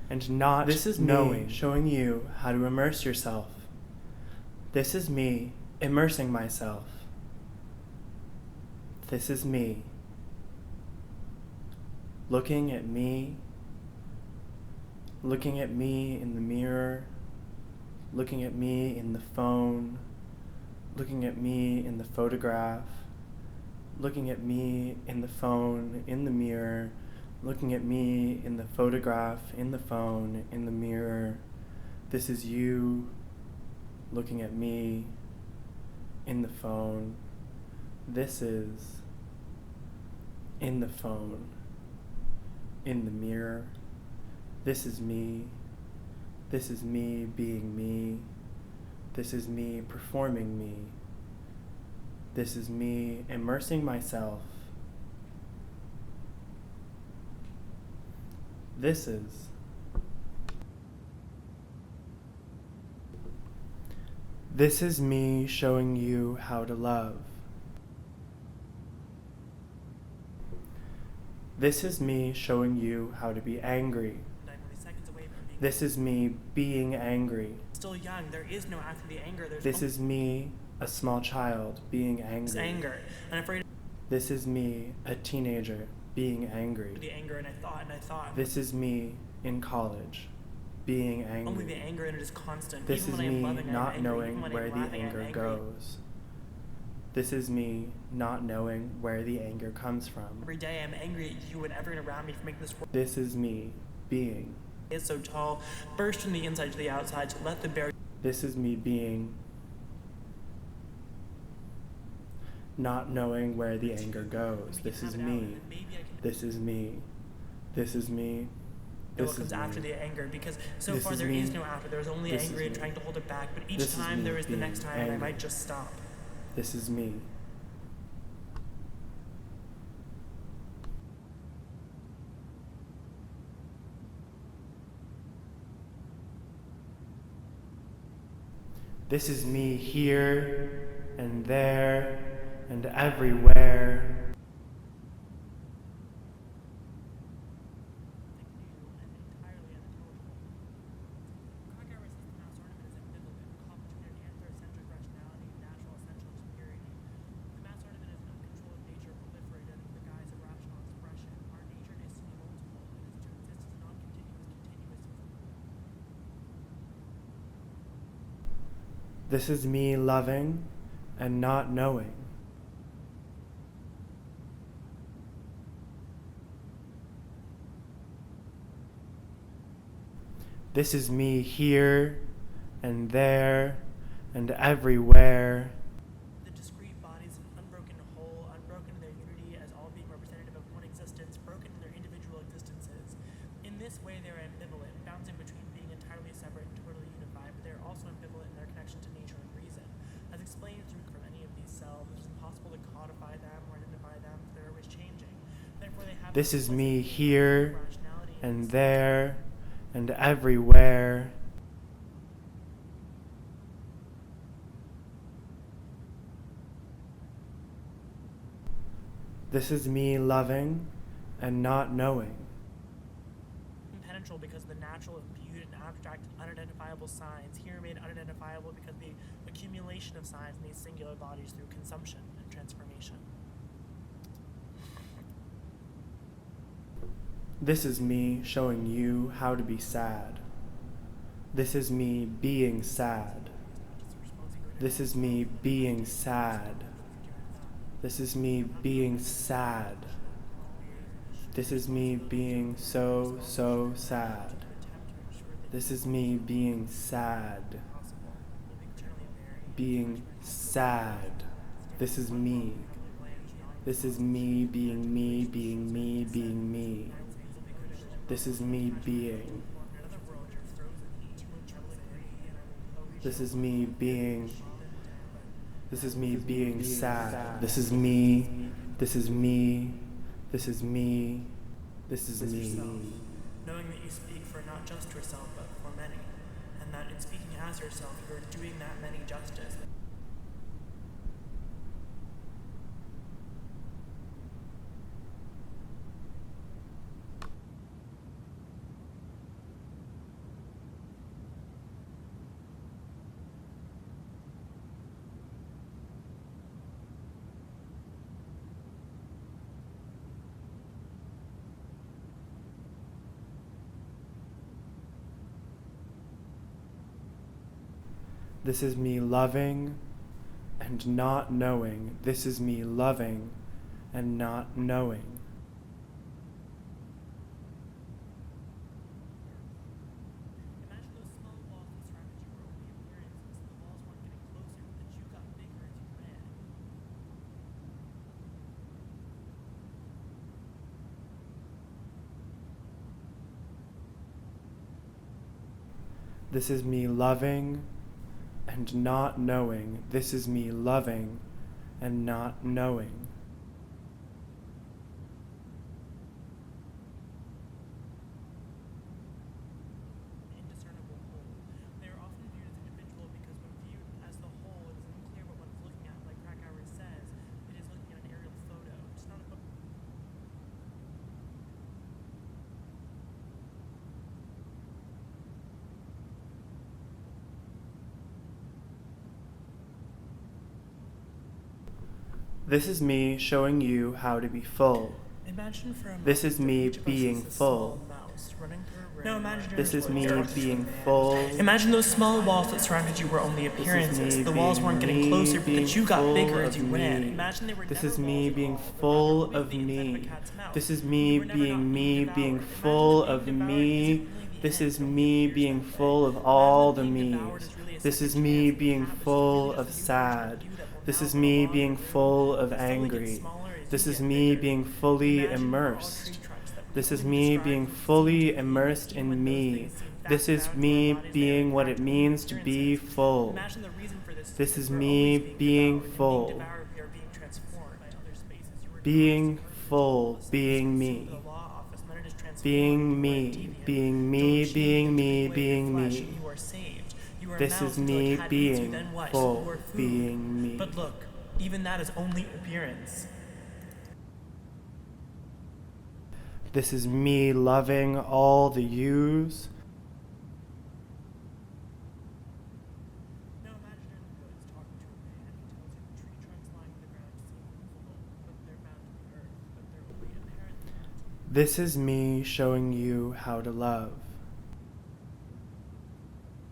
and not This is knowing. me showing you how to immerse yourself. This is me immersing myself. This is me looking at me in the mirror, looking at me in the phone, looking at me in the photograph, looking at me in the phone, in the mirror, looking at me in the photograph, in the phone, in the mirror. This is you looking at me in the phone. This is in the phone, in the mirror. This is me. This is me being me. This is me performing me. This is me immersing myself. This is me showing you how to love. This is me showing you how to be angry. This is me being angry. Still young, there is no after the anger. This is me, a small child, being angry. Anger. And afraid This is me, a teenager, being angry. the anger, and I thought. This is me in college, being angry. Only the anger in it is constant. This Even is when me I'm loving, not I'm angry. knowing Even when where I'm the laughing, I'm anger angry. goes. This is me not knowing where the anger comes from. Every day I'm angry at you and everyone around me for making this world This is me being. is so tall, burst from the inside to the outside, to let the barrier. This is me being. Not knowing where the anger goes. This is me. This is me. This is me. What This comes is after me. the anger, because so This far is there me. is no after. There's only This is angry and me. trying to hold it back, but each This is time me there is the being next time and I angry. might just stop. This is me. This is me here and there and everywhere. This is me loving and not knowing. This is me here and there and everywhere. The discrete bodies, unbroken whole, unbroken in their unity as all being representative of one existence, broken in their individual existences. In this way they are ambivalent, bouncing between being entirely separate and totally unified, but they are also ambivalent in their connection to nature and reason. As explained from any of these selves, it is impossible to codify them or identify them, for they're always changing. Therefore they have This is me here rationality and there and everywhere. This is me loving and not knowing. impenetrable because of the natural, imbued, and abstract, unidentifiable signs, here made unidentifiable because the accumulation of signs in these singular bodies through consumption and transformation. This is me showing you how to be sad. This is me being sad. This is me being sad. This is me being sad. This is me being so sad. This is me being sad. Being sad. This is me. This is me being me, being me, being me. This is me being. This is me being. This is me being sad. This is me. This is me. This is me. This is me. Knowing that you speak for not just yourself, but for many, and that in speaking as yourself, you are doing that many justice. This is me loving and not knowing. This is me loving and not knowing. Imagine those small walls that surrounded you were only appearances. The walls weren't getting closer, but you got bigger as you ran. This is me loving and not knowing. This is me loving and not knowing. Indiscernible whole. They are often viewed as individual because when viewed as the whole, it is unclear what one is looking at. Like Krakauer says, it is looking at an aerial photo. It's not a book. This is me showing you how to be full. Imagine for a moment This is that me each of us being is a full. small mouse running through a room. Now imagine This is me yours being man. full. Imagine those small walls that surrounded you were only appearances. The walls weren't getting closer, but that you got bigger as you ran. Imagine they were This never is me walls at being all, but full rather of only the inside of a me. cat's mouth. This is You me were never being not me devoured. being Imagine full that of being devoured me. isn't really the This end, is it only me appears being that way. full of Imagine all that the being devoured me's. is really a This is second me chance. The being cat was just full really of just a new version sad. of you that will This now is grow me on being through. full of But still it gets angry. smaller as This you is get me bigger. being fully Imagine how all immersed. tree trunks that we This is couldn't me describe being would seem fully to be immersed even when in those me. things seem This fast is bound to our me bodies, they are being in what fact it only means to be appearances. full. Imagine the reason for this This because is we're me always being devoured, and full. being devoured, we are being transformed by other spaces. You were Being constantly full, consumed being by me. the law office, and then it is transformed. Being You are a me, deviant. being Don't me, cheat, being you have to me, regulate your being flesh, me. and you are saved. You are a This mouse is until a me cat eats you, being then what? full, You are food. being me. But look, even that is only appearance. This is me loving all the yous. Now imagine you're in the woods talking to a man. He tells you the tree trunks lying on the ground seem movable, but they're bound to the earth, but they're only apparently bound to the earth. This is me showing you how to love.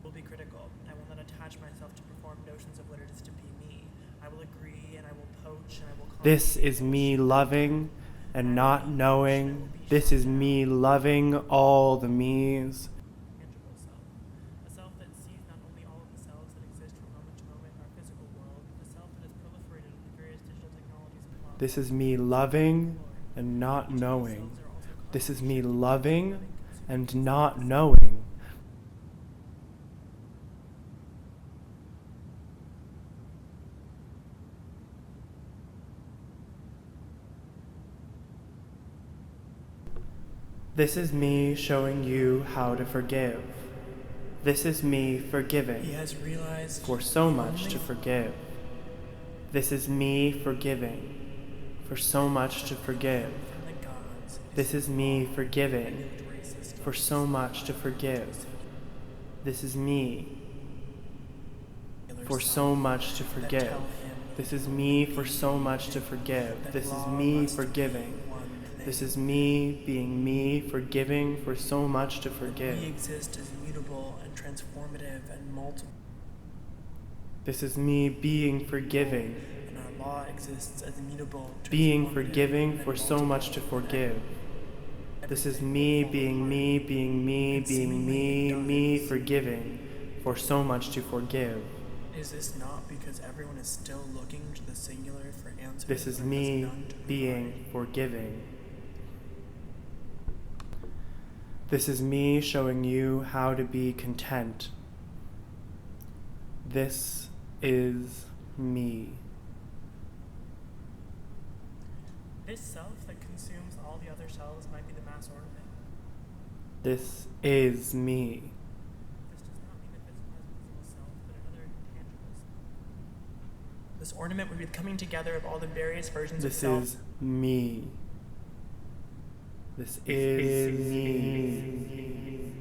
I will be critical. I will not attach myself to perform notions of what it is to be me. I will agree and I will poach and I will This is me loving and not knowing. This is me loving all the me's. tangible self. A self that sees not only all of the selves that exist from moment to moment in our physical world, but the self that has proliferated in the various digital technologies of love. This is me loving and not knowing. This is me loving and not knowing. This is me showing you how to forgive. This is me He forgiving has realized for so much to forgive. This is me forgiving for so much to forgive. from the gods. This is me forgiving for so much to forgive. This is me for so much to forgive. This is me for so much to forgive. This is me forgiving. This is me being me, forgiving for so much to We forgive. exist as mutable and transformative and multiple, This is me being forgiving, and our law exists as immutable, being transformative, forgiving and for so much to multiple. forgive. This is Everything me will fall being apart. me, being me, And being seemingly me, it me, does. forgiving for so much to forgive. Is this not because everyone is still looking to the singular for answers? This is and has me none to being provide? forgiving. This is me showing you how to be content. This is me. This self that consumes all the other selves might be the mass ornament. This is me. This does not mean that this has a visible self, but another intangible self. This ornament would be the coming together of all the various versions This of self. is me. This is me.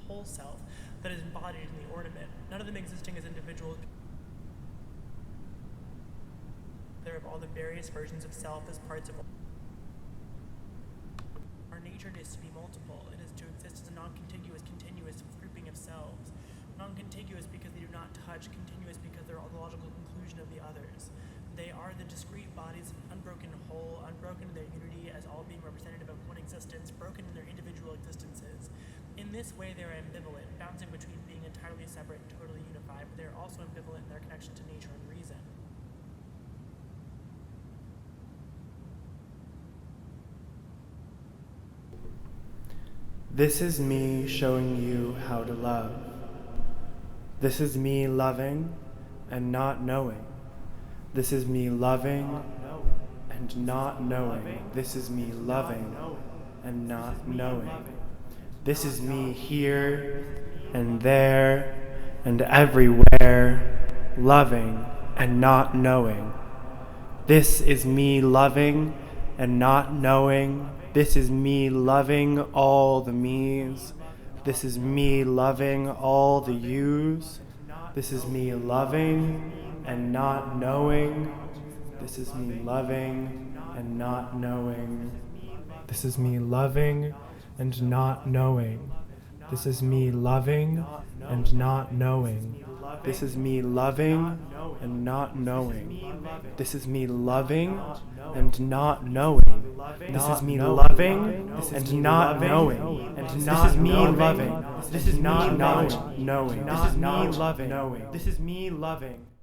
whole self that is embodied in the ornament, none of them existing as individuals. There of all the various versions of self as parts of our nature is to be multiple. It is to exist as a non-contiguous, continuous grouping of selves. Non-contiguous because they do not touch, continuous because they're the logical conclusion of the others. They are the discrete bodies, unbroken whole, unbroken in their unity as all being representative of one existence, broken in their individual existences. In this way, they are ambivalent, bouncing between being entirely separate and totally unified, but they are also ambivalent in their connection to nature and reason. This is me showing you how to love. This is me loving and not knowing. This is me loving and not knowing. This is me loving and not knowing. This is me here and there and everywhere, loving and not knowing. This is me loving and not knowing. This is me loving all the me's. This is me loving all the you's. This is me loving and not knowing. This is me loving and not knowing. This is me loving and not knowing. This is me loving and not knowing. This is me loving and not knowing. This is me loving and not knowing. This is me loving and not knowing. And this is me loving. This is not knowing. This is me loving. This is me loving.